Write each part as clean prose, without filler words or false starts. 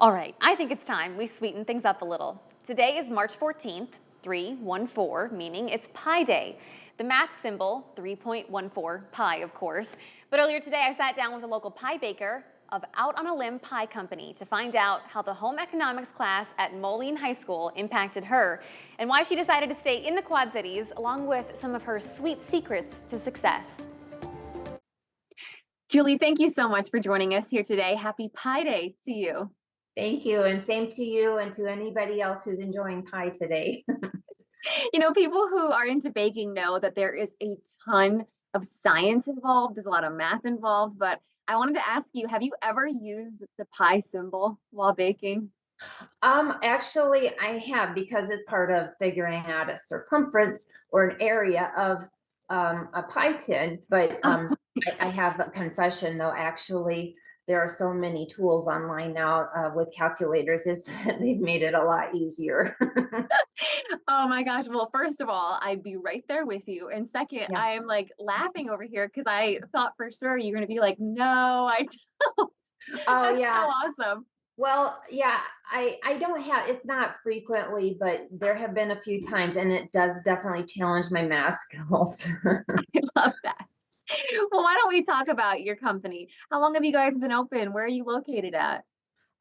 All right, I think it's time we sweeten things up a little. Today is March 14th, 314, meaning it's Pi Day. The math symbol, 3.14, pi, of course. But earlier today, I sat down with a local pie baker of Out on a Limb Pie Company to find out how the home economics class at Moline High School impacted her and why she decided to stay in the Quad Cities, along with some of her sweet secrets to success. Julie, thank you so much for joining us here today. Happy Pi Day to you. Thank you, and same to you and to anybody else who's enjoying pie today. People who are into baking know that there is a ton of science involved. There's a lot of math involved, but I wanted to ask you, have you ever used the pi symbol while baking? Actually, I have because it's part of figuring out a circumference or an area of a pie tin. But I have a confession though. Actually, there are so many tools online now with calculators. Is they've made it a lot easier. Oh my gosh. Well, first of all, I'd be right there with you. And second, Yeah. I'm like laughing over here because I thought for sure you're going to be like, no, I don't. Oh That's so yeah. awesome. Well, yeah, I don't have it's not frequently, but there have been a few times and it does definitely challenge my math skills. I love that. Well, why don't we talk about your company? How long have you guys been open? Where are you located at?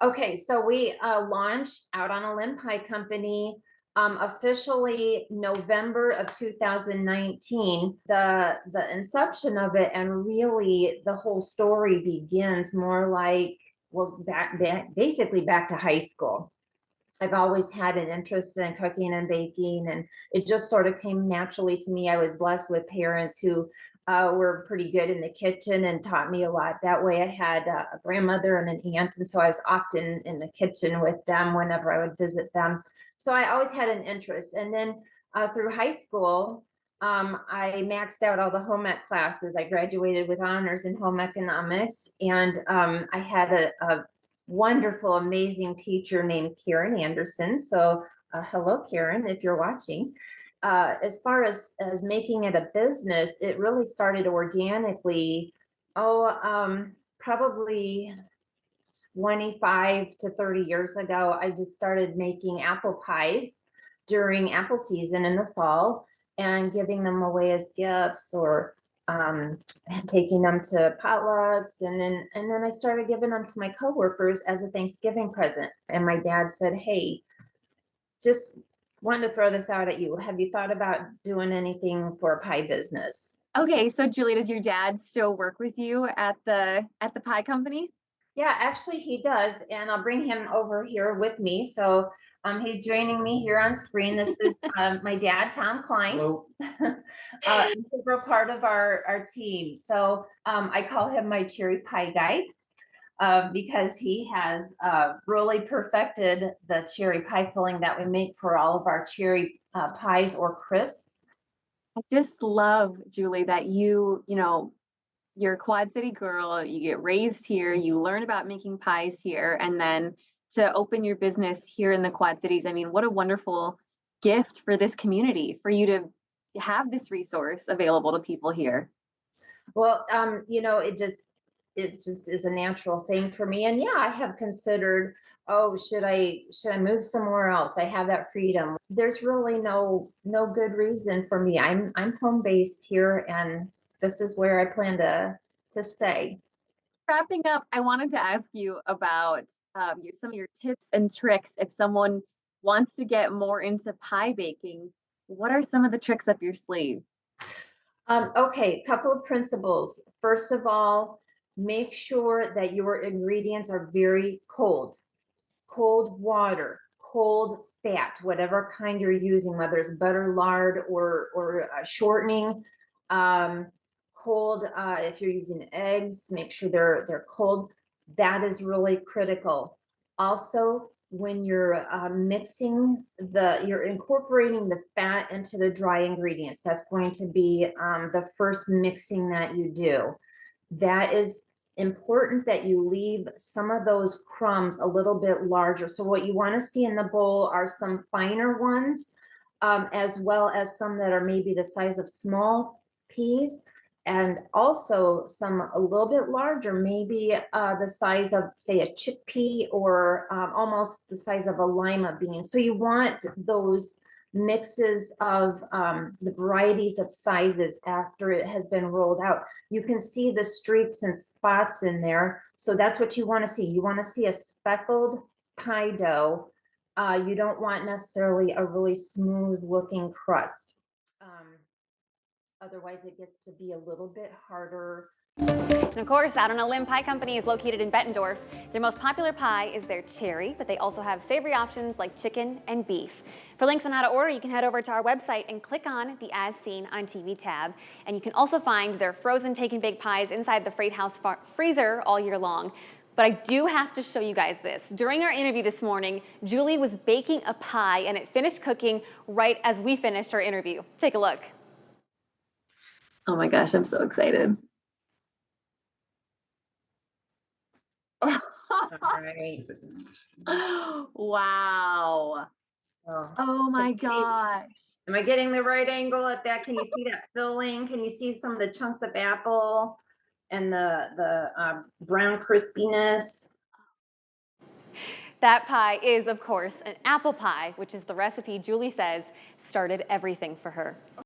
Okay, so we launched Out on a Limb Pie Company officially November of 2019. The inception of it and really the whole story begins more like well back basically back to high school. I've always had an interest in cooking and baking, and it just sort of came naturally to me. I was blessed with parents who were pretty good in the kitchen and taught me a lot. That way, I had a grandmother and an aunt, and so I was often in the kitchen with them whenever I would visit them. So I always had an interest. And then through high school, I maxed out all the home ec classes. I graduated with honors in home economics, and I had a wonderful, amazing teacher named Karen Anderson. So, hello, Karen, if you're watching. As far as making it a business, it really started organically. Probably 25 to 30 years ago. I just started making apple pies during apple season in the fall and giving them away as gifts or um, taking them to potlucks, and then I started giving them to my coworkers as a Thanksgiving present. And my dad said, "Hey, just wanted to throw this out at you. Have you thought about doing anything for a pie business?" Okay, so Julie, does your dad still work with you at the pie company? Yeah, actually, he does, and I'll bring him over here with me. So he's joining me here on screen. This is my dad, Tom Klein. Hello. Integral part of our team. So I call him my cherry pie guy because he has really perfected the cherry pie filling that we make for all of our cherry pies or crisps. I just love, Julie, that you're a Quad City girl, you get raised here, you learn about making pies here, and then to open your business here in the Quad Cities. I mean, what a wonderful gift for this community for you to have this resource available to people here. Well, it just is a natural thing for me. And yeah, I have considered, oh, should I move somewhere else? I have that freedom. There's really no good reason for me. I'm home based here, and this is where I plan to stay. Wrapping up, I wanted to ask you about some of your tips and tricks if someone wants to get more into pie baking. What are some of the tricks up your sleeve? Okay, couple of principles. First of all, make sure that your ingredients are very cold. Cold water, cold fat, whatever kind you're using, whether it's butter, lard, or shortening. Um, Cold. If you're using eggs, make sure they're cold. That is really critical. Also, when you're mixing you're incorporating the fat into the dry ingredients. That's going to be the first mixing that you do. That is important that you leave some of those crumbs a little bit larger. So what you want to see in the bowl are some finer ones, as well as some that are maybe the size of small peas. and also some a little bit larger, maybe the size of, say, a chickpea, or almost the size of a lima bean. So you want those mixes of the varieties of sizes after it has been rolled out. You can see the streaks and spots in there. So that's what you want to see. You want to see a speckled pie dough. You don't want necessarily a really smooth looking crust. Otherwise, it gets to be a little bit harder. And of course, Out on a Limb Pie Company is located in Bettendorf. Their most popular pie is their cherry, but they also have savory options like chicken and beef. For links on how to order, you can head over to our website and click on the As Seen on TV tab. And you can also find their frozen take and bake pies inside the Freight House freezer all year long. But I do have to show you guys this. During our interview this morning, Julie was baking a pie and it finished cooking right as we finished our interview. Take a look. Oh my gosh, I'm so excited. All right. Wow. So, Oh my can you see- gosh. am I getting the right angle at that? Can you see that filling? Can you see some of the chunks of apple and the brown crispiness? That pie is, of course, an apple pie, which is the recipe Julie says started everything for her.